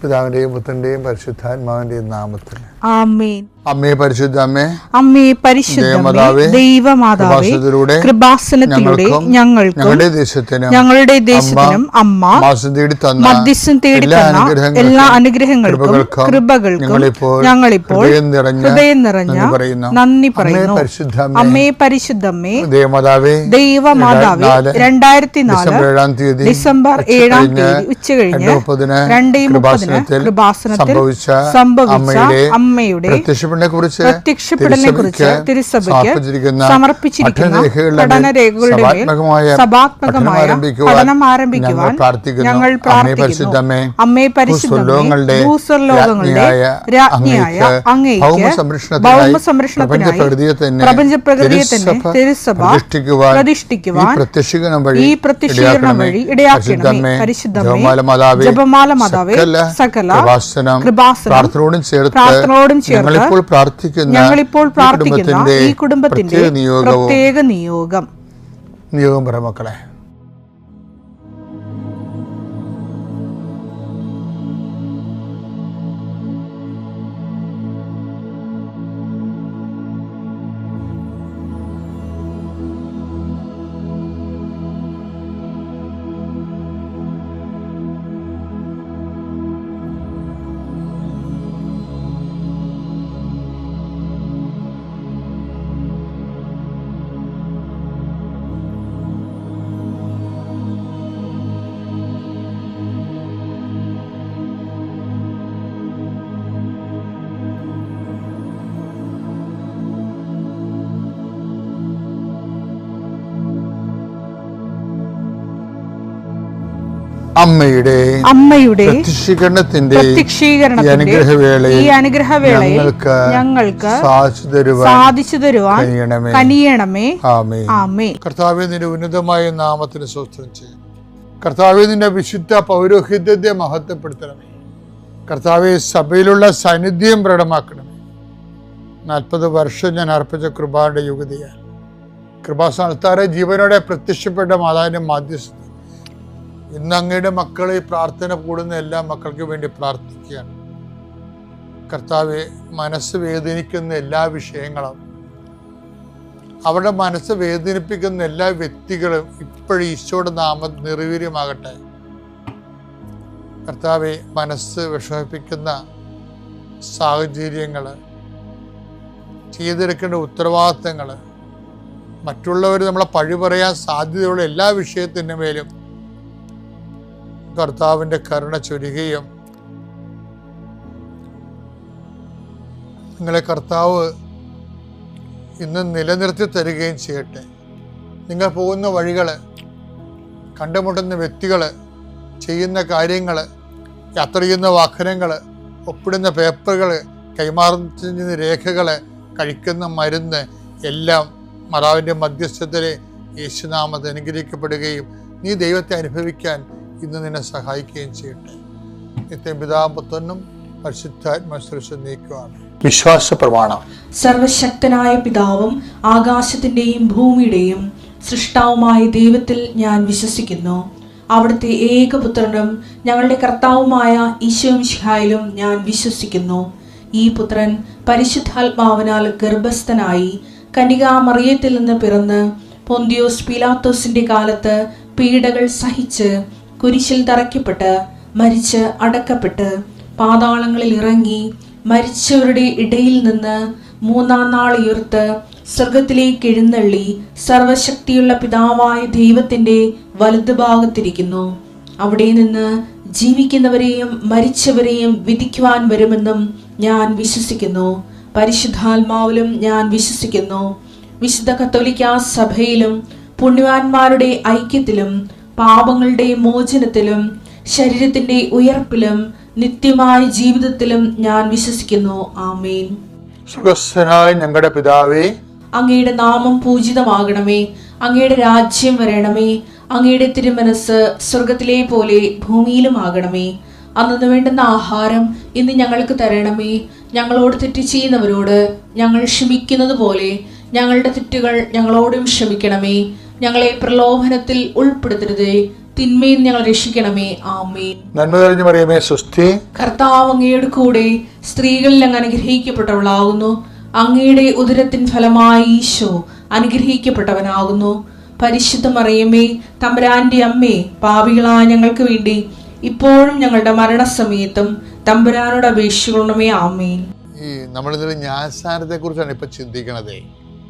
പിതാവിന്റെയും പുത്രന്റെയും പരിശുദ്ധാത്മാവിന്റെയും നാമത്തിൽ ആമേൻ. അമ്മേ പരിശുദ്ധ അമ്മേ, അമ്മേ പരിശുദ്ധമേ, ദൈവമാതാവേ, കൃപാസനത്തിലൂടെ ഞങ്ങളുടെ ദേശത്തിനും അമ്മ മധ്യസ്ഥം തേടി തന്ന എല്ലാ അനുഗ്രഹങ്ങൾക്കും കൃപകൾക്കും ഞങ്ങളിപ്പോൾ ഹൃദയം നിറഞ്ഞ നന്ദി പറയുന്നു. അമ്മേ പരിശുദ്ധമേ, ദൈവമാതാവേ, 2004 ഡിസംബർ 7 ഉച്ചകഴിഞ്ഞ് 2:30 കൃപാസനത്തിൽ സംഭവിച്ച അമ്മയുടെ പ്രത്യക്ഷപ്പെടലിനെക്കുറിച്ച് തിരുസഭയ്ക്ക് സമർപ്പിച്ചിരിക്കുന്ന പഠനരേഖകളുടെ മേൽ സഭാത്മകമായ പഠനം ആരംഭിക്കുവാൻ ഞങ്ങൾ പ്രാർത്ഥിക്കുന്നു. അമ്മേ പരിശുദ്ധമേ, ഭൂസ്വർലോകങ്ങളുടെ രാജ്ഞിയായ അങ്ങേയ്ക്ക് ഭൗമസംരക്ഷണത്തിനായി പ്രപഞ്ചപ്രകൃതിയെ തന്നെ തിരുസഭ പ്രതിഷ്ഠിക്കുവാൻ ഈ പ്രത്യക്ഷീകരണം വഴി ഇടയാക്കണമേ. പരിശുദ്ധമേ, ജപമാല മാതാവേ, സകല കൃപാസനം പ്രാർത്ഥനയോടും ചേർത്ത് ഞങ്ങളിപ്പോൾ പ്രാർത്ഥിക്കുന്ന ഈ കുടുംബത്തിന്റെ പ്രത്യേക നിയോഗം മക്കളെ. അമ്മയുടെ പ്രത്യക്ഷീകരണത്തിന്റെ ഈ അനുഗ്രഹവേളയിൽ ഞങ്ങൾക്ക് സാധിച്ചു തരുവാൻ കനിയണമേ. ആമേൻ. കർത്താവേ, നിന്റെ ഉന്നതമായ നാമത്തിന് സ്തോത്രം ചെയ്യും. കർത്താവേ, നിന്റെ വിശുദ്ധ പൗരോഹിത്യത്തെ മഹത്വപ്പെടുത്തണമേ. കർത്താവേ, സഭയിലുള്ള സാന്നിധ്യം പ്രകടമാക്കണമേ. 40 വർഷം ഞാൻ അർപ്പിച്ച കൃപാന്റെ യുഗതിയാൽ കൃപാസ്ഥാനത്താരെ ജീവനോടെ പ്രത്യക്ഷപ്പെട്ട മാതാവിന്റെ മാധ്യസ്ഥ ഇന്ന് അങ്ങയുടെ മക്കളെ പ്രാർത്ഥന കൂടുന്ന എല്ലാ മക്കൾക്ക് വേണ്ടി പ്രാർത്ഥിക്കുകയാണ്. കർത്താവെ, മനസ്സ് വേദനിക്കുന്ന എല്ലാ വിഷയങ്ങളും, അവരുടെ മനസ്സ് വേദനിപ്പിക്കുന്ന എല്ലാ വ്യക്തികളും ഇപ്പോഴും ഈശോയുടെ നാമം നിർവീര്യമാകട്ടെ. കർത്താവെ, മനസ്സ് വിഷമിപ്പിക്കുന്ന സാഹചര്യങ്ങൾ, ചെയ്തെടുക്കേണ്ട ഉത്തരവാദിത്തങ്ങൾ, മറ്റുള്ളവർ നമ്മളെ പഴി പറയാൻ സാധ്യതയുള്ള എല്ലാ വിഷയത്തിൻ്റെ മേലും കർത്താവിൻ്റെ കരുണ ചൊരിയുകയും നിങ്ങളെ കർത്താവ് ഇന്ന് നിലനിർത്തി തരികയും ചെയ്യട്ടെ. നിങ്ങൾ പോകുന്ന വഴികൾ, കണ്ടുമുട്ടുന്ന വ്യക്തികൾ, ചെയ്യുന്ന കാര്യങ്ങൾ, യാത്ര ചെയ്യുന്ന വാഹനങ്ങൾ, ഒപ്പിടുന്ന പേപ്പറുകൾ, കൈമാറുന്ന രേഖകൾ, കഴിക്കുന്ന മരുന്ന് എല്ലാം മാതാവിൻ്റെ മധ്യസ്ഥതയിലെ യേശുനാമത്തിൽ അനുഗ്രഹിക്കപ്പെടുകയും നീ ദൈവത്തെ അനുഭവിക്കാൻ ഇന്ന് നിന്നെ സഹായിക്കുകയും ചെയ്യട്ടെ. നിത്യം പിതാവും പുത്രനും പരിശുദ്ധാത്മാവും നീക്കുവാണ്. വിശ്വാസ പ്രമാണം. സർവശക്തനായ പിതാവും ആകാശത്തിന്റെയും ഭൂമിയുടെയും സൃഷ്ടാവുമായ ദൈവത്തിൽ ഞാൻ വിശ്വസിക്കുന്നു. അവിടുത്തെ ഏകപുത്രനും ഞങ്ങളുടെ കർത്താവുമായ ഈശോ മിശിഹായിലും ഞാൻ വിശ്വസിക്കുന്നു. ഈ പുത്രൻ പരിശുദ്ധാത്മാവിനാൽ ഗർഭസ്ഥനായി കന്യകാമറിയത്തിൽ നിന്ന് പിറന്ന് പൊന്തിയോസ് പീലാത്തോസിന്റെ കാലത്ത് പീഡകൾ സഹിച്ച് കുരിശിൽ തറയ്ക്കപ്പെട്ട് മരിച്ച് അടക്കപ്പെട്ട് പാതാളങ്ങളിൽ ഇറങ്ങി മരിച്ചവരുടെ ഇടയിൽ നിന്ന് 3-ാം നാൾ ഉയർത്ത് സ്വർഗത്തിലേക്ക് എഴുന്നള്ളി സർവശക്തിയുള്ള പിതാവായ ദൈവത്തിന്റെ വലതുഭാഗത്തിരിക്കുന്നു. അവിടെ നിന്ന് ജീവിക്കുന്നവരെയും മരിച്ചവരെയും വിധിക്കുവാൻ വരുമെന്നും ഞാൻ വിശ്വസിക്കുന്നു. പരിശുദ്ധാത്മാവിലും ഞാൻ വിശ്വസിക്കുന്നു. വിശുദ്ധ കത്തോലിക്കാ സഭയിലും പുണ്യവാന്മാരുടെ ഐക്യത്തിലും പാപങ്ങളുടെ മോചനത്തിലും ശരീരത്തിന്റെ ഉയർപ്പിലും നിത്യമായ ജീവിതത്തിലും ഞാൻ വിശ്വസിക്കുന്നു. ആമേൻ. സുഖസ്ഥനായ ഞങ്ങളുടെ പിതാവേ, അങ്ങയുടെ നാമം പൂജിതമാകണമേ. അങ്ങയുടെ രാജ്യം വരണമേ. അങ്ങയുടെ തിരുമനസ് സ്വർഗത്തിലെ പോലെ ഭൂമിയിലും ആകണമേ. അന്നു വേണ്ടുന്ന ആഹാരം ഇന്ന് ഞങ്ങൾക്ക് തരണമേ. ഞങ്ങളോട് തെറ്റ് ചെയ്യുന്നവരോട് ഞങ്ങൾ ക്ഷമിക്കുന്നത് പോലെ ഞങ്ങളുടെ തെറ്റുകൾ ഞങ്ങളോടും ക്ഷമിക്കണമേ. ഞങ്ങളെ പ്രലോഭനത്തിൽ ഉൾപ്പെടുത്തരുതേ, തിന്മയിൽ നിന്ന് ഞങ്ങൾ രക്ഷിക്കണമേ. ആമേൻ. നന്മ തെളിഞ്ഞു മറിയമേ, സ്വസ്തി. കർത്താവ് അങ്ങയുടെ കൂടെ സ്ത്രീകളിൽ അങ്ങ് അനുഗ്രഹിക്കപ്പെട്ടവളാകുന്നു. അങ്ങയുടെ ഉദരത്തിൻ ഫലമായി ഈശോ അനുഗ്രഹിക്കപ്പെട്ടവനാകുന്നു. പരിശുദ്ധ മറിയമേ, തമ്പുരാന്റെ അമ്മേ, പാപികളായ ഞങ്ങൾക്ക് വേണ്ടി ഇപ്പോഴും ഞങ്ങളുടെ മരണസമയത്തും തമ്പുരാനോട് അപേക്ഷിക്കണമേ. ആമേൻ. ഈ നമ്മളിതിൽ ന്യായസ്ഥാനത്തെക്കുറിച്ചാണ് ഇപ്പം ചിന്തിക്കണത്.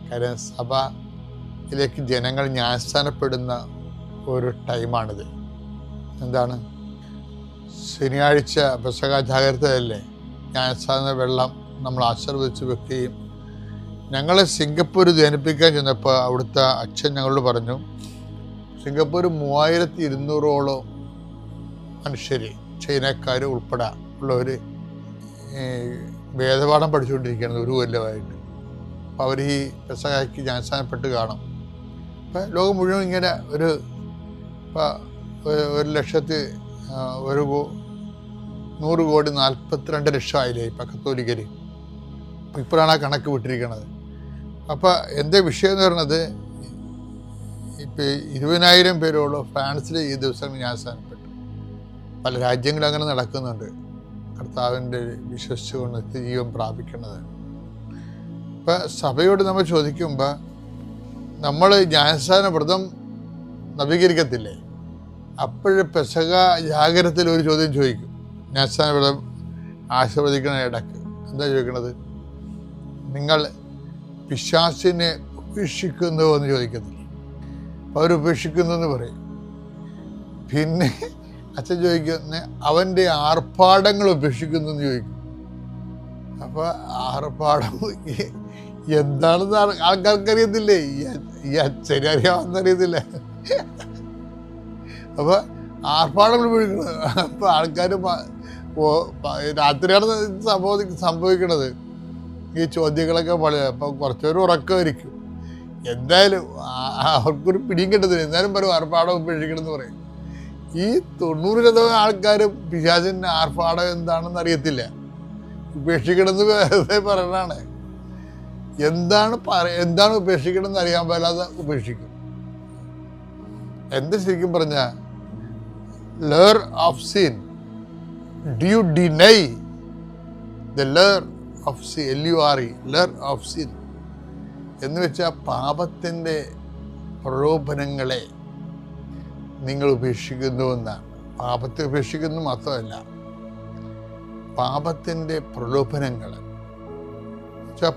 കാര്യം സഭയിലേക്ക് ജനങ്ങൾ ന്യായസ്ഥാനപ്പെടുന്ന ഒരു ടൈമാണിത്. എന്താണ്, ശനിയാഴ്ച പെസഹ ജാഗ്രതയല്ലേ, ന്യായസ്ഥാന വെള്ളം നമ്മൾ ആശീർവദിച്ച് വെക്കുകയും ഞങ്ങളെ സിംഗപ്പൂർ ധ്യാനിപ്പിക്കാൻ ചെന്നപ്പോൾ അവിടുത്തെ അച്ഛൻ ഞങ്ങളോട് പറഞ്ഞു, സിംഗപ്പൂർ 3200ഓളം മനുഷ്യർ, ചൈനക്കാർ ഉൾപ്പെടെ ഉള്ളവർ വേദപാഠം പഠിച്ചുകൊണ്ടിരിക്കുകയാണ് ഒരു കൊല്ലമായിട്ട്. അപ്പോൾ അവർ ഈ പെസഹയ്ക്ക് ജ്ഞാനസ്ഥാനപ്പെട്ട് കാണും. ഇപ്പം ലോകം മുഴുവൻ ഇങ്ങനെ ഒരു 1,100,42 ആയില്ലേ ഇപ്പം കത്തോലിക്കർ. ഇപ്പോഴാണ് ആ കണക്ക് വിട്ടിരിക്കുന്നത്. അപ്പോൾ എൻ്റെ വിഷയം എന്ന് പറയുന്നത്, ഇപ്പം 20,000 പേരോളം ഫ്രാൻസിൽ ഈ ദിവസം ജ്ഞാനസ്ഥാനപ്പെട്ടു. പല രാജ്യങ്ങളും അങ്ങനെ നടക്കുന്നുണ്ട്, കർത്താവിൻ്റെ വിശ്വസിച്ചുകൊണ്ട് നിത്യജീവൻ പ്രാപിക്കുന്നത്. ഇപ്പം സഭയോട് നമ്മൾ ചോദിക്കുമ്പോൾ, നമ്മൾ ജ്ഞാനസ്ഥാന വ്രതം നവീകരിക്കത്തില്ലേ, അപ്പോഴ് പെസഹ ജാഗരത്തിൽ ഒരു ചോദ്യം ചോദിക്കും. ജ്ഞാനസ്ഥാന വ്രതം ആശീർവദിക്കണ ഇടക്ക് എന്താ ചോദിക്കണത്? നിങ്ങൾ പിശാചിനെ ഉപേക്ഷിക്കുന്നുവോ എന്ന് ചോദിക്കത്തില്ല. അപ്പോൾ അവരുപേക്ഷിക്കുന്നു എന്ന് പറയും. പിന്നെ അച്ഛൻ ചോദിക്കുന്ന അവൻ്റെ ആർഭാടങ്ങൾ ഉപേക്ഷിക്കുന്നു എന്ന് ചോദിക്കും. അപ്പോൾ ആർഭാടം എന്താണെന്ന് ആൾക്കാർക്കറിയത്തില്ലേ, ഈ അച്ഛനെ അറിയാമെന്നറിയത്തില്ല. അപ്പോൾ ആർഭാടങ്ങൾ ഉപയോഗിക്കുന്നത്. അപ്പോൾ ആൾക്കാർ രാത്രിയാണ് സംഭവിക്കണത്. ഈ ചോദ്യങ്ങളൊക്കെ പറയാം. അപ്പം കുറച്ചൊരു ഉറക്കമായിരിക്കും. എന്തായാലും അവർക്കൊരു പിടിയും കിട്ടത്തില്ല. എന്നാലും പറയും ആർഭാടം ഉപേക്ഷിക്കണമെന്ന് പറയും. ഈ 90% ആൾക്കാരും പിശാചിൻ്റെ ആർഭാടം എന്താണെന്ന് അറിയത്തില്ല. ഉപേക്ഷിക്കണമെന്ന് വെറുതെ പറയണതാണ്. എന്താണ് ഉപേക്ഷിക്കണമെന്ന് അറിയാൻ പാടില്ലാതെ ഉപേക്ഷിക്കും. എന്ത് ശരിക്കും പറഞ്ഞാൽ, lure of sin, do you deny the lure of sin, LURE, lure of sin എന്ന് വെച്ചാൽ പാപത്തിൻ്റെ പ്രലോഭനങ്ങളെ നിങ്ങൾ ഉപേക്ഷിക്കുന്നു എന്നാണ്. പാപത്തെ ഉപേക്ഷിക്കുന്നു മാത്രമല്ല, പാപത്തിൻ്റെ പ്രലോഭനങ്ങൾ വെച്ചാൽ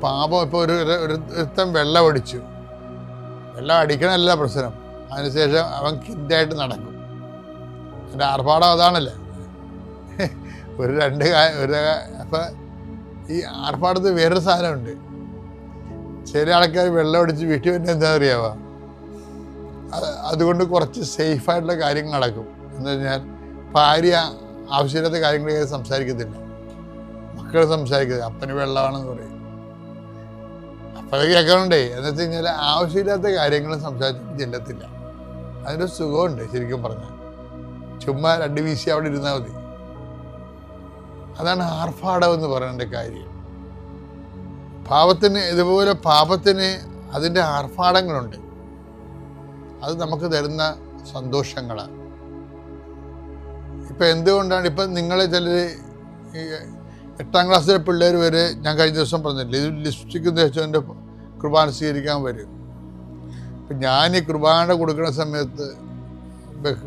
പാപം. ഇപ്പോൾ ഒരുത്തൻ വെള്ളം അടിച്ചു, വെള്ളം അടിക്കണമല്ല പ്രശ്നം, അതിനുശേഷം അവൻ കിറ്റായിട്ട് നടക്കും. എൻ്റെ ആർഭാടം അതാണല്ലേ. അപ്പം ഈ ആർഭാടത്തിൽ വേറൊരു സാധനമുണ്ട്. ചില ആൾക്കാർ വെള്ളം അടിച്ച് വീട്ടിൽ വന്നെ എന്താ അറിയാവുക, അതുകൊണ്ട് കുറച്ച് സേഫായിട്ടുള്ള കാര്യങ്ങൾ നടക്കും. എന്ന് കഴിഞ്ഞാൽ ഭാര്യ ആവശ്യമില്ലാത്ത കാര്യങ്ങൾ സംസാരിക്കത്തില്ല, മക്കൾ സംസാരിക്കത്തില്ല, അപ്പന് വെള്ളമാണെന്ന് പറയും. അപ്പം അത് കേൾക്കണുണ്ടേ. എന്ന് വെച്ച് കഴിഞ്ഞാൽ ആവശ്യമില്ലാത്ത കാര്യങ്ങളും സംസാരിച്ചിട്ട് ചെല്ലത്തില്ല. അതിൻ്റെ സുഖമുണ്ട് ശരിക്കും പറഞ്ഞാൽ. ചുമ്മാ 2 വീശി അവിടെ ഇരുന്നാൽ മതി. അതാണ് ആർഭാടം എന്ന് പറയുന്ന കാര്യം. പാപത്തിന് ഇതുപോലെ പാപത്തിന് അതിൻ്റെ ആർഭാടങ്ങളുണ്ട്. അത് നമുക്ക് തരുന്ന സന്തോഷങ്ങളാണ്. ഇപ്പം എന്തുകൊണ്ടാണ് ഇപ്പം നിങ്ങളെ ചിലർ 8ാം ക്ലാസ്സിലെ പിള്ളേർ വരെ, ഞാൻ കഴിഞ്ഞ ദിവസം പറഞ്ഞില്ലേ, ഇത് ലിപ്സ്റ്റിക്ക് തേച്ചതിൻ്റെ കുർബാന സ്വീകരിക്കാൻ വരും. ഇപ്പം ഞാൻ ഈ കുർബാന കൊടുക്കുന്ന സമയത്ത്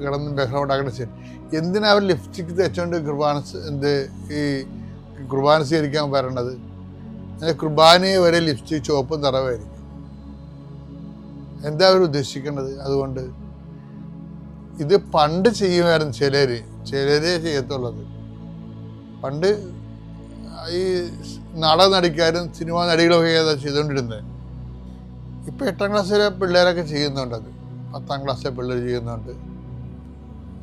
കിടന്ന് ബഹളം ഉണ്ടാക്കുന്ന ശരി, എന്തിനാ അവർ ലിപ്സ്റ്റിക്ക് തേച്ചുകൊണ്ട് ഈ കുർബാന സ്വീകരിക്കാൻ വരണത്? കുർബാനയെ വരെ ലിപ്സ്റ്റിക് ചുവപ്പും നിറവായിരിക്കും. എന്താ അവർ ഉദ്ദേശിക്കുന്നത്? അതുകൊണ്ട് ഇത് പണ്ട് ചെയ്യുമായിരുന്നു ചിലരേ ചെയ്യത്തുള്ളത്. പണ്ട് ഈ നാടക നടിക്കാരും സിനിമാ നടികളൊക്കെ ഏതാ ചെയ്തുകൊണ്ടിരുന്നത്. ഇപ്പം 8ാം ക്ലാസ്സിലെ പിള്ളേരൊക്കെ ചെയ്യുന്നുണ്ടത്, 10ാം ക്ലാസ്സിലെ പിള്ളേർ ചെയ്യുന്നുണ്ട്,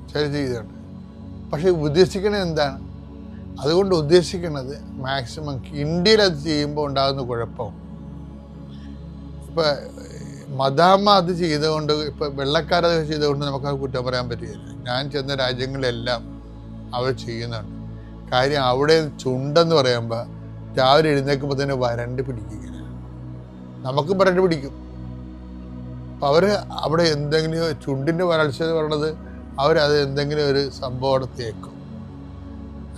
ചില ചെയ്യുന്നുണ്ട്. പക്ഷേ ഉദ്ദേശിക്കണത് എന്താണ്? അതുകൊണ്ട് ഉദ്ദേശിക്കുന്നത് മാക്സിമം ഇന്ത്യയിൽ അത് ചെയ്യുമ്പോൾ ഉണ്ടാകുന്ന കുഴപ്പം. ഇപ്പം മദാമ്മ അത് ചെയ്തുകൊണ്ട്, ഇപ്പം വെള്ളക്കാരത് ചെയ്തുകൊണ്ട് നമുക്കത് കുറ്റം പറയാൻ പറ്റുകയില്ല. ഞാൻ ചെന്ന രാജ്യങ്ങളിലെല്ലാം അവർ ചെയ്യുന്നുണ്ട്. കാര്യം അവിടെ ചുണ്ടെന്ന് പറയുമ്പോൾ രാവിലെ എഴുന്നേൽക്കുമ്പോൾ തന്നെ വരണ്ട് പിടിക്കുക. നമുക്കും വരണ്ട് പിടിക്കും. അപ്പം അവർ അവിടെ എന്തെങ്കിലും ചുണ്ടിൻ്റെ വരൾച്ച എന്ന് പറയുന്നത് അവരത് എന്തെങ്കിലും ഒരു സംഭവം അവിടെ തേക്കും.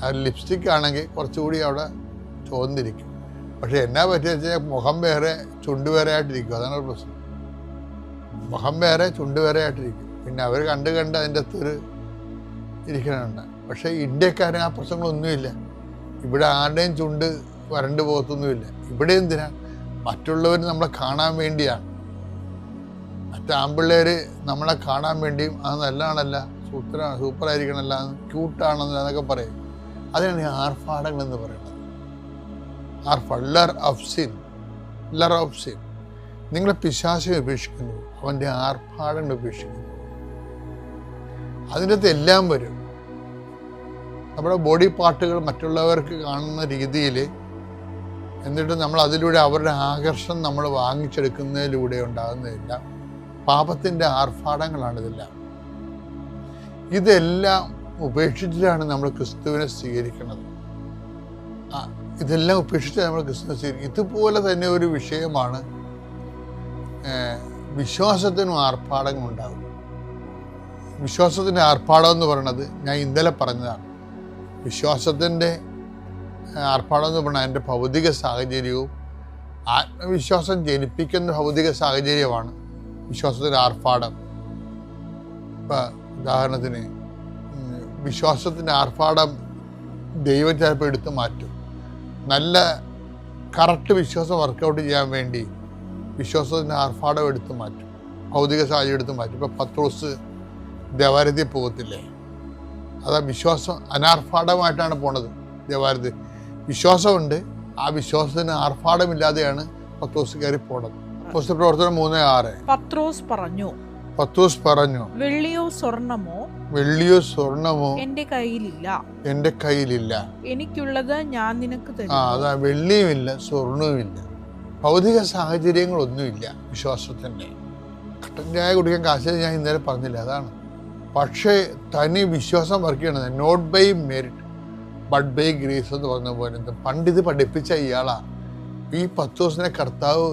ആ ലിപ്സ്റ്റിക് ആണെങ്കിൽ കുറച്ചുകൂടി അവിടെ ചോന്നിരിക്കും. പക്ഷെ എന്നാ പറ്റിയ വെച്ചാൽ മുഖം വേറെ ചുണ്ട് വേറെ ആയിട്ടിരിക്കും. അതാണ് ഒരു പ്രശ്നം. മുഖം വേറെ ചുണ്ട് വേറെ ആയിട്ടിരിക്കും. പിന്നെ അവർ കണ്ട് അതിൻ്റെ അകത്തൊരു ഇരിക്കണുണ്ട്. പക്ഷേ ഇന്ത്യക്കാരൻ ആ പ്രശ്നങ്ങളൊന്നുമില്ല. ഇവിടെ ആരുടെയും ചുണ്ട് വരണ്ട് പോകത്തൊന്നുമില്ല. ഇവിടെ എന്തിനാ? മറ്റുള്ളവർ നമ്മളെ കാണാൻ വേണ്ടിയാണ്. മറ്റാമ്പിള്ളേർ നമ്മളെ കാണാൻ വേണ്ടിയും അത് നല്ലതാണല്ല, സൂപ്പറായിരിക്കണമല്ല, ക്യൂട്ടാണെന്നല്ല എന്നൊക്കെ പറയും. അതിനാണ് ഈ ആർഭാടങ്ങൾ എന്ന് പറയുന്നത്. ലർ ഓഫ് സിൻ. നിങ്ങളെ പിശാചിനെ ഉപേക്ഷിക്കുന്നു, അവൻ്റെ ആർഭാടങ്ങൾ ഉപേക്ഷിക്കുന്നു. അതിൻ്റെ അകത്ത് എല്ലാം വരും. നമ്മുടെ ബോഡി പാർട്ടുകൾ മറ്റുള്ളവർക്ക് കാണുന്ന രീതിയിൽ, എന്നിട്ട് നമ്മൾ അതിലൂടെ അവരുടെ ആകർഷണം നമ്മൾ വാങ്ങിച്ചെടുക്കുന്നതിലൂടെ ഉണ്ടാകുന്നതെല്ലാം പാപത്തിൻ്റെ ആർഭാടങ്ങളാണ്. ഇതെല്ലാം ഉപേക്ഷിച്ചിട്ടാണ് നമ്മൾ ക്രിസ്തുവിനെ സ്വീകരിക്കുന്നത്. ഇതെല്ലാം ഉപേക്ഷിച്ച് നമ്മൾ ക്രിസ്തുവിനെ സ്വീകരിക്കും. ഇതുപോലെ തന്നെ ഒരു വിഷയമാണ് വിശ്വാസത്തിനും ആർഭാടങ്ങളുണ്ടാകും. വിശ്വാസത്തിൻ്റെ ആർഭാടം എന്ന് പറയുന്നത് ഞാൻ ഇന്നലെ പറഞ്ഞതാണ്. വിശ്വാസത്തിൻ്റെ ആർഭാടം എന്ന് പറഞ്ഞാൽ എൻ്റെ ഭൗതിക സാഹചര്യവും ആത്മവിശ്വാസം ജനിപ്പിക്കുന്ന ഭൗതിക സാഹചര്യമാണ് വിശ്വാസത്തിൻ്റെ ആർഭാടം. ഇപ്പം ഉദാഹരണത്തിന് വിശ്വാസത്തിൻ്റെ ആർഭാടം ദൈവം ചിലപ്പോൾ എടുത്തു മാറ്റും. നല്ല കറക്റ്റ് വിശ്വാസം വർക്കൗട്ട് ചെയ്യാൻ വേണ്ടി വിശ്വാസത്തിൻ്റെ ആർഭാടം എടുത്തു മാറ്റും, ഭൗതിക സാഹചര്യം എടുത്തു മാറ്റും. ഇപ്പം പത്രോസ് ദേവാലയത്തിൽ പോകത്തില്ലേ? അതാ വിശ്വാസം അനാർഭാടമായിട്ടാണ് പോണത്. ദേവാലയത്തിൽ വിശ്വാസമുണ്ട്, ആ വിശ്വാസത്തിന് ആർഭാടമില്ലാതെയാണ് പത്രോസ് കയറി പോണത്. പുസ്തക പ്രവർത്തനം 3:6. പത്രോസ് പറഞ്ഞു, വെള്ളിയോ സ്വർണമോ എന്റെ കയ്യിലില്ല, എനിക്കുള്ളത് ഞാൻ നിനക്ക് തരും. അതാ, വെള്ളിയുമില്ല സ്വർണവുമില്ല, ഭൗതിക സാഹചര്യങ്ങളൊന്നുമില്ല വിശ്വാസത്തിൻ്റെ. കട്ടൻ ചായ കുടിക്കാൻ കാശ് ഞാൻ ഇന്നലെ പറഞ്ഞില്ല, അതാണ്. പക്ഷേ തനി വിശ്വാസം വർക്ക് ചെയ്യണത് not by merit but by grace എന്ന് പറഞ്ഞ പോലെ പണ്ടിത് പഠിപ്പിച്ച ഇയാളാ. ഈ പത്രോസിനെ കർത്താവ്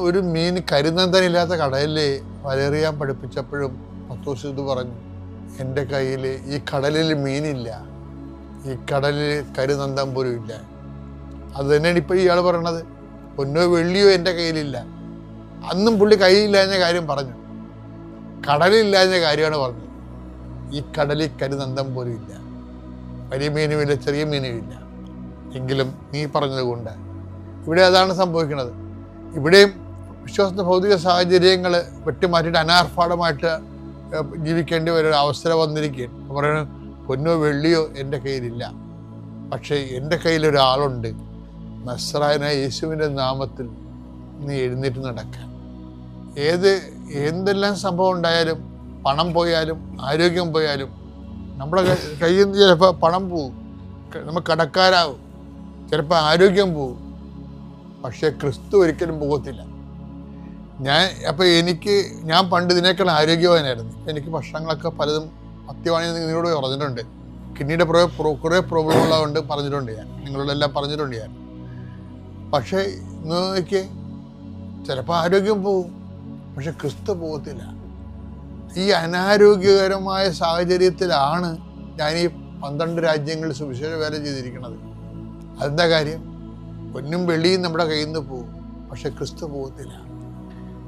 ഒരു മീൻ കരുനന്തനില്ലാത്ത കടലിൽ വലറിയാൻ പഠിപ്പിച്ചപ്പോഴും പത്രോസ് ഇത് പറഞ്ഞു, എൻ്റെ കയ്യിൽ ഈ കടലിൽ മീനില്ല, ഈ കടലിൽ കരുനന്തം പോലും ഇല്ല. അത് തന്നെയാണ് ഇപ്പോൾ ഇയാൾ പറയണത്. പൊന്നോ വെള്ളിയോ എൻ്റെ കയ്യിലില്ല. അന്നും പുള്ളി കയ്യിലില്ലാഞ്ഞ കാര്യം പറഞ്ഞു, കടലില്ലാഞ്ഞ കാര്യമാണ് പറഞ്ഞത്. ഈ കടലിൽ കരുനന്തം പോലും ഇല്ല, വലിയ മീനുമില്ല, ചെറിയ മീനുമില്ല. എങ്കിലും നീ പറഞ്ഞത് കൊണ്ട് ഇവിടെ അതാണ് സംഭവിക്കുന്നത്. ഇവിടെയും വിശ്വാസത്തെ ഭൗതിക സാഹചര്യങ്ങൾ വെട്ടിമാറ്റിയിട്ട് അനാർഭാടമായിട്ട് ജീവിക്കേണ്ടി ഒരു അവസരം വന്നിരിക്കുകയാണ്. പറയുന്നത്, പൊന്നോ വെള്ളിയോ എൻ്റെ കയ്യിലില്ല, പക്ഷേ എൻ്റെ കയ്യിലൊരാളുണ്ട്, നസ്രായനായ യേശുവിൻ്റെ നാമത്തിൽ നീ എഴുന്നേറ്റ് നടക്കാൻ. എന്തെല്ലാം സംഭവം ഉണ്ടായാലും, പണം പോയാലും ആരോഗ്യം പോയാലും, നമ്മുടെ കയ്യിൽ നിന്ന് ചിലപ്പോൾ പണം പോവും, നമ്മൾ കടക്കാരാവും, ചിലപ്പോൾ ആരോഗ്യം പോവും, പക്ഷേ ക്രിസ്തു ഒരിക്കലും പോകത്തില്ല. ഞാൻ പണ്ട് ഇതിനേക്കാൾ ആരോഗ്യവാനായിരുന്നു. എനിക്ക് ഭക്ഷണങ്ങളൊക്കെ പലതും അത്യവാണെന്ന് നിങ്ങളോട് പറഞ്ഞിട്ടുണ്ട്. കിഡ്നിയുടെ കുറേ പ്രോബ്ലം ഉള്ളതുകൊണ്ട് പറഞ്ഞിട്ടുണ്ട് ഞാൻ, നിങ്ങളോടെല്ലാം പറഞ്ഞിട്ടുണ്ട് ഞാൻ. പക്ഷേ നോക്കിയേ, ചിലപ്പോൾ ആരോഗ്യം പോവും, പക്ഷെ ക്രിസ്തു പോകത്തില്ല. ഈ അനാരോഗ്യകരമായ സാഹചര്യത്തിലാണ് ഞാൻ ഈ 12 രാജ്യങ്ങളിൽ സുവിശേഷ വേല ചെയ്തിരിക്കുന്നത്. അതെന്താ കാര്യം? പൊന്നും വെള്ളിയും നമ്മുടെ കയ്യിൽ നിന്ന് പോകും, പക്ഷെ ക്രിസ്തു പോകത്തില്ല.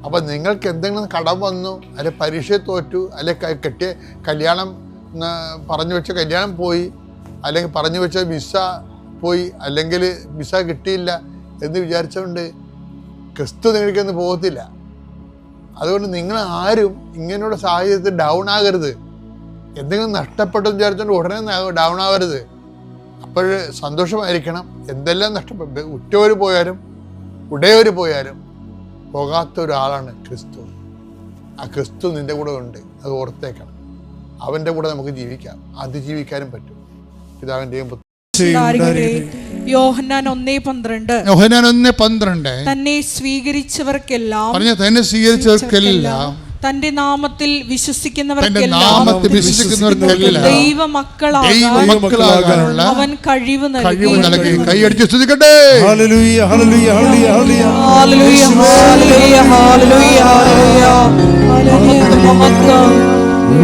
അപ്പം നിങ്ങൾക്ക് എന്തെങ്കിലും കടം വന്നു, അല്ലെ പരീക്ഷ തോറ്റു, അല്ലെ കെട്ടിയ കല്യാണം പറഞ്ഞു വെച്ച കല്യാണം പോയി, അല്ലെങ്കിൽ പറഞ്ഞു വെച്ച വിസ പോയി, അല്ലെങ്കിൽ വിസ കിട്ടിയില്ല എന്ന് വിചാരിച്ചുകൊണ്ട് ക്രിസ്തു നിങ്ങൾക്കൊന്ന് പോകത്തില്ല. അതുകൊണ്ട് നിങ്ങൾ ആരും ഇങ്ങനെയുള്ള സാഹചര്യത്തിൽ ഡൗൺ ആകരുത്. എന്തെങ്കിലും നഷ്ടപ്പെട്ടെന്ന് വിചാരിച്ചുകൊണ്ട് ഉടനെ ഡൗൺ ആവരുത്. അപ്പോൾ സന്തോഷമായിരിക്കണം. എന്തെല്ലാം നഷ്ടപ്പെട്ടു, ഉറ്റവർ പോയാലും ഉടയവർ പോയാലും പോകാത്ത ഒരാളാണ് ക്രിസ്തു. ആ ക്രിസ്തു നിൻ്റെ കൂടെ ഉണ്ട്, അത് ഓർത്തേക്കണം. അവൻ്റെ കൂടെ നമുക്ക് ജീവിക്കാം, അതിജീവിക്കാനും പറ്റും. പിതാവിൻ്റെയും യോഹന്നാൻ 1:12 തന്നെ സ്വീകരിച്ചവർക്കെല്ലാം തന്റെ നാമത്തിൽ തന്റെ വിശ്വസിക്കുന്നവർക്കെല്ലാം നാമത്തിൽ വിശ്വസിക്കുന്നവർക്കെല്ലാം ദൈവമക്കളാകാനുള്ള അവൻ കഴിവ് കഴിവ് നൽകി. നൽകി. കൈയടിച്ച് സ്തുതിക്കട്ടെ. Hallelujah hallelujah hallelujah hallelujah hallelujah, hallelujah, hallelujah, hallelujah. മഹത്വം.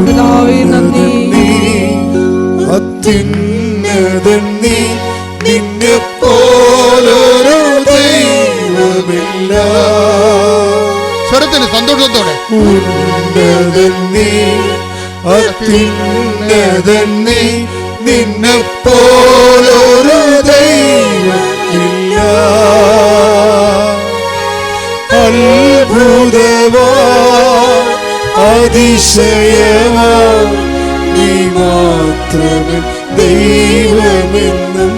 പിതാവേ, നന്ദി. അത്യുന്നതൻ നീ, നിന്നെ പോലൊരു ദൈവമില്ല. സ്വരത്തിൽ സന്തോഷത്തോടെ. ഉന്നതൻ നീ, അത്യുന്നതൻ നീ, നിന്നെ പോലൊരു ദൈവമില്ല. അത്ഭുതവാ, അതിശയവാ, നീ മാത്രമേ ദൈവമെന്നും.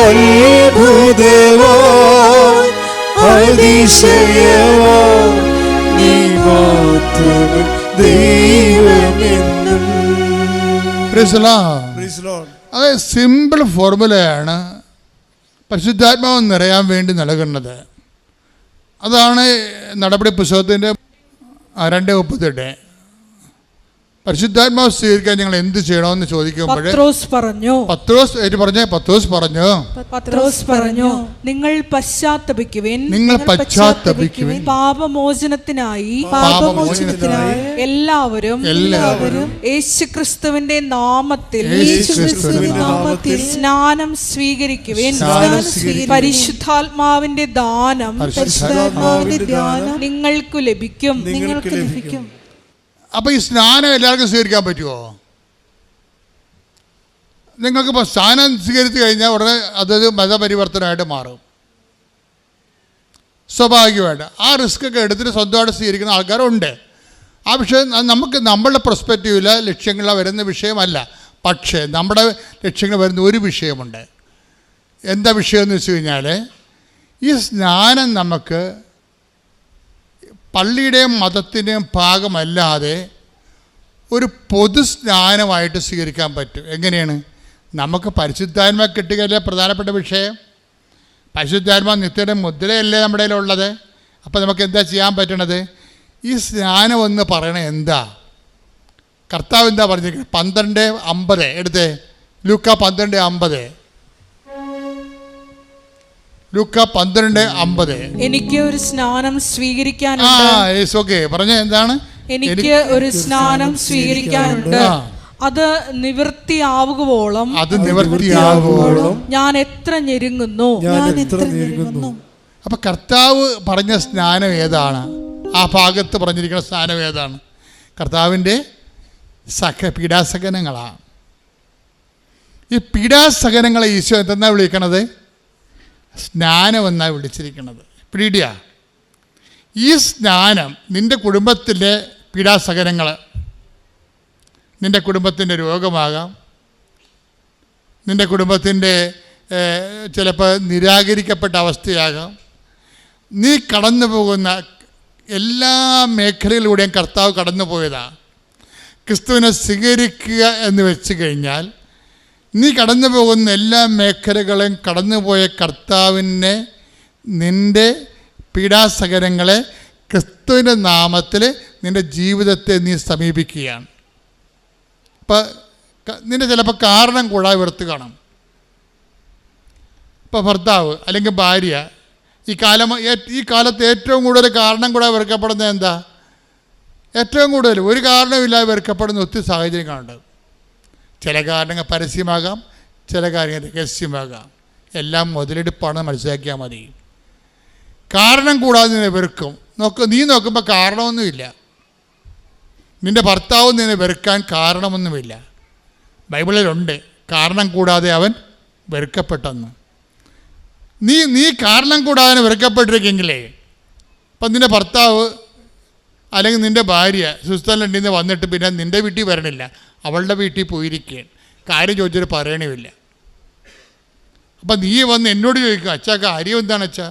അത്ഭുതവാ, അതിശയവാ, നീ മാത്രമേ ദൈവമെന്നും. Praise the Lord. Praise the Lord. അത് സിമ്പിൾ ഫോർമുലയാണ് പരിശുദ്ധാത്മാവ് നിറയാൻ വേണ്ടി നൽകുന്നത്. അതാണ് നടപടി പുസ്തകത്തിൻ്റെ 2:38. പരിശുദ്ധാത്മാവ് സ്വീകരിക്കാൻ ഞങ്ങൾ എന്ത് ചെയ്യണമെന്ന് ചോദിക്കുമ്പോൾ പത്രോസ് പറഞ്ഞു നിങ്ങൾ പശ്ചാത്തപിക്കുവിൻ, പാപമോചനത്തിനായി എല്ലാവരും യേശുക്രിസ്തുവിന്റെ നാമത്തിൽ സ്നാനം സ്വീകരിക്കുവിൻ. പരിശുദ്ധാത്മാവിന്റെ ദാനം നിങ്ങൾക്കു ലഭിക്കും. അപ്പോൾ ഈ സ്നാനം എല്ലാവർക്കും സ്വീകരിക്കാൻ പറ്റുമോ? നിങ്ങൾക്കിപ്പോൾ സ്നാനം സ്വീകരിച്ചു കഴിഞ്ഞാൽ ഉടനെ അതൊരു മതപരിവർത്തനമായിട്ട് മാറും. സ്വാഭാവികമായിട്ട് ആ റിസ്ക് ഒക്കെ എടുത്തിട്ട് സ്വന്തമായിട്ട് സ്വീകരിക്കുന്ന ആൾക്കാരുണ്ട്. ആ വിഷയം നമുക്ക് നമ്മളുടെ പെർസ്പെക്റ്റീവിൽ ലക്ഷ്യങ്ങൾ വരുന്ന വിഷയമല്ല. പക്ഷേ നമ്മുടെ ലക്ഷ്യങ്ങൾ വരുന്ന ഒരു വിഷയമുണ്ട്. എന്താ വിഷയമെന്ന് വെച്ച് കഴിഞ്ഞാൽ ഈ സ്നാനം നമുക്ക് പള്ളിയുടെയും മതത്തിൻ്റെയും ഭാഗമല്ലാതെ ഒരു പൊതു സ്നാനമായിട്ട് സ്വീകരിക്കാൻ പറ്റും. എങ്ങനെയാണ്? നമുക്ക് പരിശുദ്ധാത്മ കിട്ടുകയല്ലേ പ്രധാനപ്പെട്ട വിഷയം. പരിശുദ്ധാത്മ നിത്യയുടെ മുദ്രയല്ലേ നമ്മുടെ കയ്യിലുള്ളത്. അപ്പോൾ നമുക്ക് എന്താ ചെയ്യാൻ പറ്റണത്? ഈ സ്നാനം എന്ന് പറയണത് എന്താ? കർത്താവ് എന്താ പറഞ്ഞിരിക്കുന്നത്? 12:50 എടുത്തേ. ലൂക്ക 12:50. ലൂക്ക 12:50. എനിക്ക് ഒരു സ്നാനം പറഞ്ഞ എന്താണ്? എനിക്ക് ഒരു സ്നാനം സ്വീകരിക്കാനുണ്ട്. അത് നിവൃത്തിയാവുകയോളം ഞാൻ എത്ര ഞെരുങ്ങുന്നു. അപ്പൊ കർത്താവ് പറഞ്ഞ സ്നാനം ഏതാണ്? ആ ഭാഗത്ത് പറഞ്ഞിരിക്കുന്ന സ്നാനം ഏതാണ്? കർത്താവിൻ്റെ പീഡാസഹനങ്ങളാണ്. ഈ പീഡാസഹനങ്ങളെ ഈശോ എന്തെന്നാ വിളിക്കണത്? സ്നാനമെന്നാണ് വിളിച്ചിരിക്കുന്നത്. പിടിയ ഈ സ്നാനം നിൻ്റെ കുടുംബത്തിലെ പീഡാസഹനങ്ങൾ, നിൻ്റെ കുടുംബത്തിൻ്റെ രോഗമാകാം, നിൻ്റെ കുടുംബത്തിൻ്റെ ചിലപ്പോൾ നിരാകരിക്കപ്പെട്ട അവസ്ഥയാകാം. നീ കടന്നു പോകുന്ന എല്ലാ മേഖലയിലൂടെയും കർത്താവ് കടന്നു പോയതാണ്. ക്രിസ്തുവിനെ സ്വീകരിക്കുക എന്ന് വെച്ച് കഴിഞ്ഞാൽ നീ കടന്നു പോകുന്ന എല്ലാ മേഖലകളും കടന്നുപോയ കർത്താവിനെ നിൻ്റെ പീഡാസഹനങ്ങളെ ക്രിസ്തുവിൻ്റെ നാമത്തിൽ നിൻ്റെ ജീവിതത്തെ നീ സമീപിക്കുകയാണ്. ഇപ്പം നിൻ്റെ ചിലപ്പോൾ കാരണം കൂടാതെ വെറുത്ത് കാണും. ഇപ്പോൾ ഭർത്താവ് അല്ലെങ്കിൽ ഭാര്യ ഈ കാലത്ത് ഏറ്റവും കൂടുതൽ കാരണം കൂടാതെ വെറുക്കപ്പെടുന്നത് എന്താ? ഏറ്റവും കൂടുതൽ ഒരു കാരണമില്ലാതെ വെറുക്കപ്പെടുന്ന ഒത്തിരി സാഹചര്യം കാണുന്നുണ്ട്. ചില കാരണങ്ങൾ പരസ്യമാകാം, ചില കാര്യങ്ങൾ രഹസ്യമാകാം. എല്ലാം മുതലെടുപ്പാണെന്ന് മനസ്സിലാക്കിയാൽ മതി. കാരണം കൂടാതെ നിന്നെ വെറുക്കും. നീ നോക്കുമ്പോൾ കാരണമൊന്നുമില്ല. നിൻ്റെ ഭർത്താവ് നിന്നെ വെറുക്കാൻ കാരണമൊന്നുമില്ല. ബൈബിളിലുണ്ട് കാരണം കൂടാതെ അവൻ വെറുക്കപ്പെട്ടെന്ന്. നീ കാരണം കൂടാതെ വെറുക്കപ്പെട്ടിരിക്കെങ്കിലേ ഇപ്പം നിൻ്റെ ഭർത്താവ് അല്ലെങ്കിൽ നിൻ്റെ ഭാര്യ സ്വിറ്റ്സർലൻഡിൽ നിന്ന് വന്നിട്ട് പിന്നെ നിൻ്റെ വീട്ടിൽ വരണില്ല, അവളുടെ വീട്ടിൽ പോയിരിക്കുകയാണ്. കാര്യം ചോദിച്ചിട്ട് പറയണമില്ല. അപ്പം നീ വന്ന് എന്നോട് ചോദിക്കുക, അച്ഛാ കാര്യം എന്താണ് അച്ഛാ?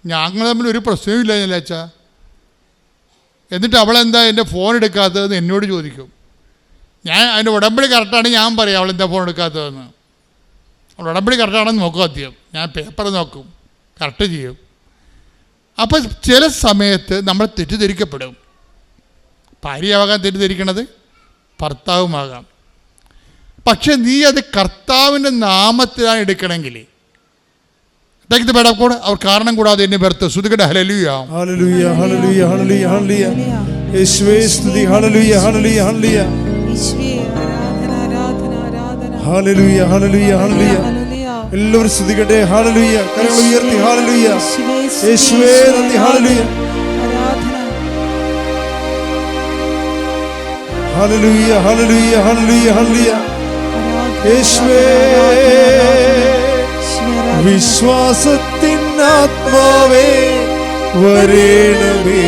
ഞങ്ങൾ തമ്മിൽ ഒരു പ്രശ്നവും ഇല്ല അച്ഛാ. എന്നിട്ട് അവളെന്താ എൻ്റെ ഫോൺ എടുക്കാത്തതെന്ന് എന്നോട് ചോദിക്കും. ഞാൻ അതിൻ്റെ ഉടമ്പടി കറക്റ്റാണ്, ഞാൻ പറയാം അവളെന്താ ഫോൺ എടുക്കാത്തതെന്ന്. അവൾ ഉടമ്പടി കറക്റ്റാണെന്ന് നോക്കും. ആദ്യം ഞാൻ പേപ്പർ നോക്കും, കറക്റ്റ് ചെയ്യും. അപ്പം ചില സമയത്ത് നമ്മൾ തെറ്റിദ്ധരിക്കപ്പെടും. ഭാര്യയാകാൻ തെറ്റിദ്ധരിക്കണത് ഭർത്താവുമാകാം. പക്ഷെ നീ അത് കർത്താവിൻ്റെ നാമത്തിലാണ് എടുക്കണമെങ്കിൽ അവർ കാരണം കൂടാതെ എന്നെ വെറുത്ത് ശ്രുതികട hallelujah hallelujah hallelujah hallelujah hallelujah യേശുവേ സ്തുതി ഹല്ലേലൂയ ഹല്ലേലൂയ ഹല്ലേലൂയ യേശുവേ ആരാധന ആരാധന ആരാധന ഹല്ലേലൂയ ഹല്ലേലൂയ ഹല്ലേലൂയ എല്ലാവരും സ്തുതിക്കട്ടെ. ഹല്ലേലൂയ. കരങ്ങൾ ഉയർത്തി ഹല്ലേലൂയ. യേശുവേ നന്ദി. Hallelujah hallelujah hallelujah hallelujah hallelujah യേശുവേ. വിശ്വാസത്തിൻ ആത്മാവേ വരേണമേ,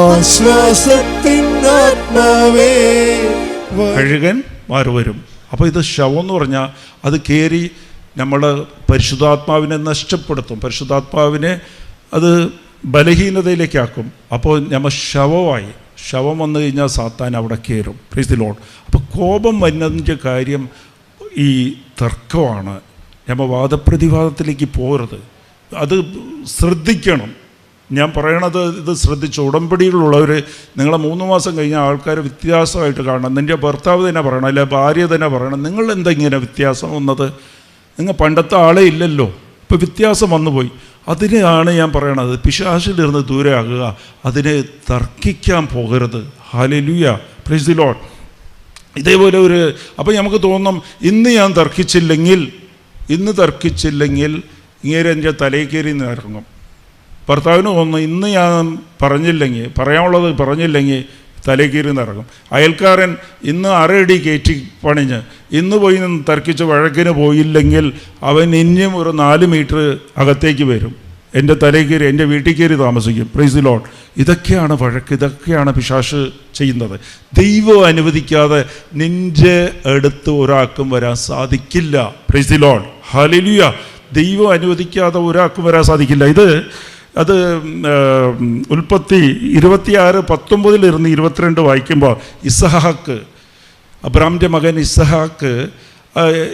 ആശ്വാസത്തിൻ ആത്മാവേ. കഴുകൻ മാറുവരും. അപ്പോൾ ഇത് ശവം എന്ന് പറഞ്ഞാൽ അത് കയറി നമ്മൾ പരിശുദ്ധാത്മാവിനെ നഷ്ടപ്പെടുത്തും, പരിശുദ്ധാത്മാവിനെ അത് ബലഹീനതയിലേക്കാക്കും. അപ്പോൾ നമ്മൾ ശവമായി. ശവം വന്നു കഴിഞ്ഞാൽ സാത്താൻ അവിടെ കയറും. Price the Lord. അപ്പോൾ കോപം വരുന്നതിൻ്റെ കാര്യം ഈ തർക്കമാണ്. നമ്മൾ വാദപ്രതിവാദത്തിലേക്ക് പോകരുത്, അത് ശ്രദ്ധിക്കണം. ഞാൻ പറയണത് ഇത് ശ്രദ്ധിച്ചു. ഉടമ്പടിയിലുള്ളവർ നിങ്ങളെ 3 മാസം കഴിഞ്ഞ ആൾക്കാർ വ്യത്യാസമായിട്ട് കാണണം. നിൻ്റെ ഭർത്താവ് തന്നെ പറയണം, അല്ലെ ഭാര്യ തന്നെ പറയണം, നിങ്ങൾ എന്താ ഇങ്ങനെ വ്യത്യാസം വന്നത്? നിങ്ങൾ പണ്ടത്തെ ആളെ ഇല്ലല്ലോ, ഇപ്പോൾ വ്യത്യാസം വന്നുപോയി. അതിനെയാണ് ഞാൻ പറയണത്, പിശാചിലിരുന്ന് ദൂരെ ആകുക, അതിനെ തർക്കിക്കാൻ പോകരുത്. Hallelujah, price the Lord. ഇതേപോലെ അപ്പോൾ നമുക്ക് തോന്നും ഇന്ന് ഞാൻ തർക്കിച്ചില്ലെങ്കിൽ ഇങ്ങനെ എൻ്റെ തലയിൽ കയറി ഇറങ്ങും. ഭർത്താവിന് തോന്നുന്നു ഇന്ന് ഞാൻ പറയാനുള്ളത് പറഞ്ഞില്ലെങ്കിൽ തലയിൽ കയറി ഇറങ്ങും. അയൽക്കാരൻ ഇന്ന് 6 അടി കയറ്റി പണിഞ്ഞ് ഇന്ന് പോയി നിന്ന് തർക്കിച്ച് വഴക്കിന് പോയില്ലെങ്കിൽ അവൻ ഇനിയും ഒരു 4 മീറ്റർ അകത്തേക്ക് വരും, എൻ്റെ തലയിൽ കയറി എൻ്റെ വീട്ടിൽ കയറി താമസിക്കും. Price the Lord. ഇതൊക്കെയാണ് വഴക്ക്, ഇതൊക്കെയാണ് പിശാച് ചെയ്യുന്നത്. ദൈവം അനുവദിക്കാതെ നിൻ്റെ അടുത്ത് ഒരാൾക്കും വരാൻ സാധിക്കില്ല. Price the Lord. ഹല്ലേലൂയ. ദൈവം അനുവദിക്കാതെ ഒരാൾക്കും വരാൻ സാധിക്കില്ല. അത് ഉൽപ്പത്തി 26:19 22 വായിക്കുമ്പോൾ ഇസഹാക്ക്, അബ്രാമിൻ്റെ മകൻ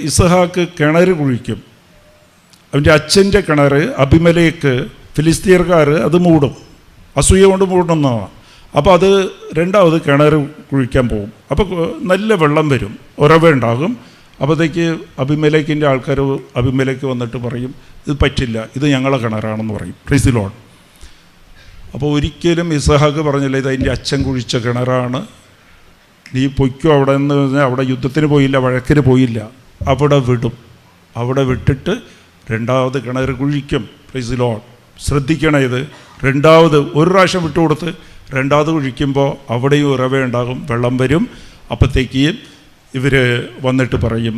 ഇസഹാക്ക് കിണർ കുഴിക്കും. അവൻ്റെ അച്ഛൻ്റെ കിണർ അബിമലേക്ക് ഫിലിസ്തീയർക്കാർ അത് മൂടും, അസൂയ കൊണ്ട് മൂടുന്നതാണ്. അപ്പോൾ അത് രണ്ടാമത് കിണർ കുഴിക്കാൻ പോകും. അപ്പോൾ നല്ല വെള്ളം വരും, ഉറവ ഉണ്ടാകും. അപ്പോഴത്തേക്ക് അബിമേലെക്കിൻ്റെ ആൾക്കാർ അബിമേലേക്ക് വന്നിട്ട് പറയും ഇത് പറ്റില്ല, ഇത് ഞങ്ങളെ കിണറാണെന്ന് പറയും. Price the Lord. അപ്പോൾ ഒരിക്കലും ഇസഹാക്ക് പറഞ്ഞില്ല ഇത് അതിൻ്റെ അച്ഛൻ കുഴിച്ച കിണറാണ്, നീ പൊയ്ക്കോ അവിടെ നിന്ന് പറഞ്ഞാൽ അവിടെ യുദ്ധത്തിന് പോയില്ല, വഴക്കിന് പോയില്ല, അവിടെ വിടും. അവിടെ വിട്ടിട്ട് രണ്ടാമത് കിണർ കുഴിക്കും. Price the Lord. ശ്രദ്ധിക്കണം, ഇത് രണ്ടാമത് ഒരു പ്രാവശ്യം വിട്ടുകൊടുത്ത് രണ്ടാമത് കുഴിക്കുമ്പോൾ അവിടെയും ഉറവയുണ്ടാകും, വെള്ളം വരും. അപ്പോഴത്തേക്ക് ഇവർ വന്നിട്ട് പറയും,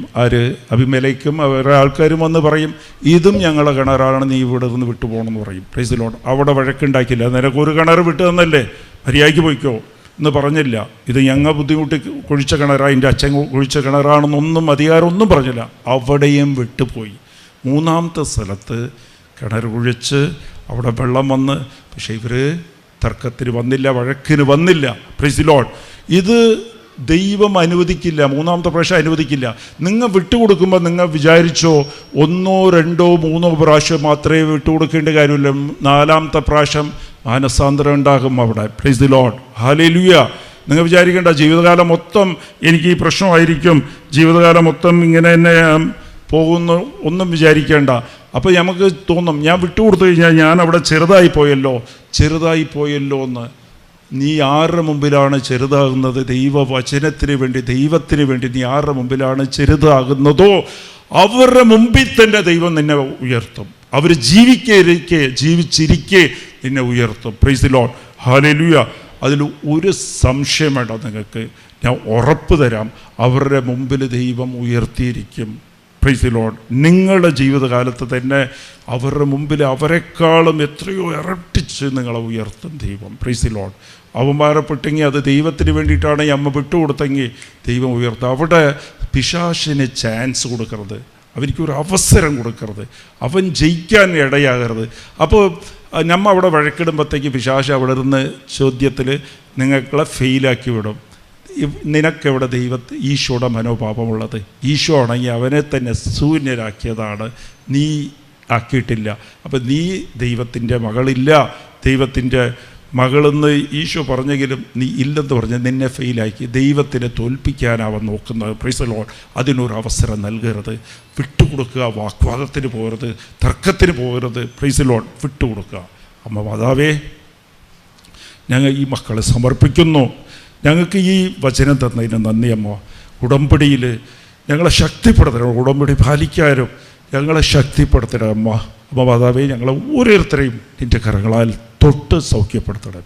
അബിമേലെക്കും അവരുടെ ആൾക്കാരും വന്ന് പറയും ഇതും ഞങ്ങളെ കിണറാണ്, നീ ഇവിടെ നിന്ന് വിട്ടുപോകണമെന്ന് പറയും. Price the Lord. അവിടെ വഴക്കുണ്ടാക്കില്ല, നിനക്കൊരു കിണർ വിട്ടു തന്നല്ലേ, മര്യാദയ്ക്ക് പോയിക്കോ എന്ന് പറഞ്ഞില്ല. ഇത് ഞങ്ങൾ ബുദ്ധിമുട്ടി കുഴിച്ച കിണറാണ്, എൻ്റെ അച്ഛൻ കുഴിച്ച കിണറാണെന്നൊന്നും അധികാരമൊന്നും പറഞ്ഞില്ല. അവിടെയും വിട്ടുപോയി. മൂന്നാമത്തെ സ്ഥലത്ത് കിണർ കുഴിച്ച് അവിടെ വെള്ളം വന്ന്, പക്ഷേ ഇവർ തർക്കത്തിന് വന്നില്ല, വഴക്കിന് വന്നില്ല. Price the Lord. ഇത് ദൈവം അനുവദിക്കില്ല, മൂന്നാമത്തെ പ്രാവശ്യം അനുവദിക്കില്ല. നിങ്ങൾ വിട്ടുകൊടുക്കുമ്പോൾ നിങ്ങൾ വിചാരിച്ചോ 1, 2, 3 പ്രാവശ്യം മാത്രമേ വിട്ടുകൊടുക്കേണ്ട കാര്യമില്ല. 4ാമത്തെ പ്രാവശ്യം മാനസാന്തരം ഉണ്ടാകും അവിടെ. Price the Lord. ഹല്ലേലൂയ. നിങ്ങൾ വിചാരിക്കേണ്ട ജീവിതകാലം മൊത്തം എനിക്ക് ഈ പ്രശ്നമായിരിക്കും, ജീവിതകാലം മൊത്തം ഇങ്ങനെ തന്നെ പോകുന്നു ഒന്നും വിചാരിക്കേണ്ട. അപ്പോൾ നമുക്ക് തോന്നും ഞാൻ വിട്ടുകൊടുത്തു കഴിഞ്ഞാൽ ഞാൻ അവിടെ ചെറുതായി പോയല്ലോ എന്ന്. നീ ആരുടെ മുമ്പിലാണ് ചെറുതാകുന്നത്? ദൈവവചനത്തിന് വേണ്ടി, ദൈവത്തിന് വേണ്ടി നീ ആരുടെ മുമ്പിലാണ് ചെറുതാകുന്നതോ അവരുടെ മുമ്പിൽ തന്നെ ദൈവം നിന്നെ ഉയർത്തും. അവർ ജീവിച്ചിരിക്കെ നിന്നെ ഉയർത്തും. Price the Lord. ഹല്ലേലൂയ. അതിൽ ഒരു സംശയം വേണ്ട നിങ്ങൾക്ക്, ഞാൻ ഉറപ്പ് തരാം, അവരുടെ മുമ്പിൽ ദൈവം ഉയർത്തിയിരിക്കും. Price the Lord. നിങ്ങളുടെ ജീവിതകാലത്ത് തന്നെ അവരുടെ മുമ്പിൽ അവരെക്കാളും എത്രയോ ഇരട്ടിച്ച് നിങ്ങളെ ഉയർത്തും ദൈവം. Price the Lord. അവമാനപ്പെട്ടെങ്കിൽ അത് ദൈവത്തിന് വേണ്ടിയിട്ടാണ് ഈ അമ്മ വിട്ടുകൊടുത്തെങ്കിൽ ദൈവം ഉയർത്തും. അവിടെ പിശാചിന് ചാൻസ് കൊടുക്കരുത്, അവനിക്കൊരു അവസരം കൊടുക്കരുത്, അവൻ ജയിക്കാൻ ഇടയാകരുത്. അപ്പോൾ നമ്മ അവിടെ വഴക്കിടുമ്പോഴത്തേക്ക് പിശാച് അവിടെ നിന്ന് ചോദ്യത്തിൽ നിങ്ങളെ ഫെയിലാക്കി വിടും. നിനക്കെവിടെ ഈശോയുടെ മനോഭാവമുള്ളത്? ഈശോ ആണെങ്കിൽ അവനെ തന്നെ ശൂന്യരാക്കിയതാണ്. നീ ആക്കിയിട്ടില്ല. അപ്പം നീ ദൈവത്തിൻ്റെ മകളില്ല, ദൈവത്തിൻ്റെ മകളെന്ന് ഈശോ പറഞ്ഞെങ്കിലും നീ ഇല്ലെന്ന് പറഞ്ഞ് നിന്നെ ഫെയിലാക്കി. ദൈവത്തിനെ തോൽപ്പിക്കാനാവാൻ നോക്കുന്നത്. Praise the lord. അതിനൊരു അവസരം നൽകരുത്. വിട്ടുകൊടുക്കുക. വാഗ്വാദത്തിന് പോകരുത്, തർക്കത്തിന് പോകരുത്. Praise the lord. വിട്ടുകൊടുക്കുക. അമ്മ മാതാവേ, ഞങ്ങൾ ഈ മക്കളെ സമർപ്പിക്കുന്നു. ഞങ്ങൾക്ക് ഈ വചനം തന്നതിന് നന്ദി അമ്മ. ഉടമ്പടിയിൽ ഞങ്ങളെ ശക്തിപ്പെടുത്തണം. ഉടമ്പടി പാലിക്കാനും ഞങ്ങളെ ശക്തിപ്പെടുത്തണം അമ്മ. അമ്മ മാതാവേ, ഞങ്ങളെ ഓരോരുത്തരെയും നിൻ്റെ കരങ്ങളാൽ തൊട്ട് സൗഖ്യപ്പെടുത്തണം.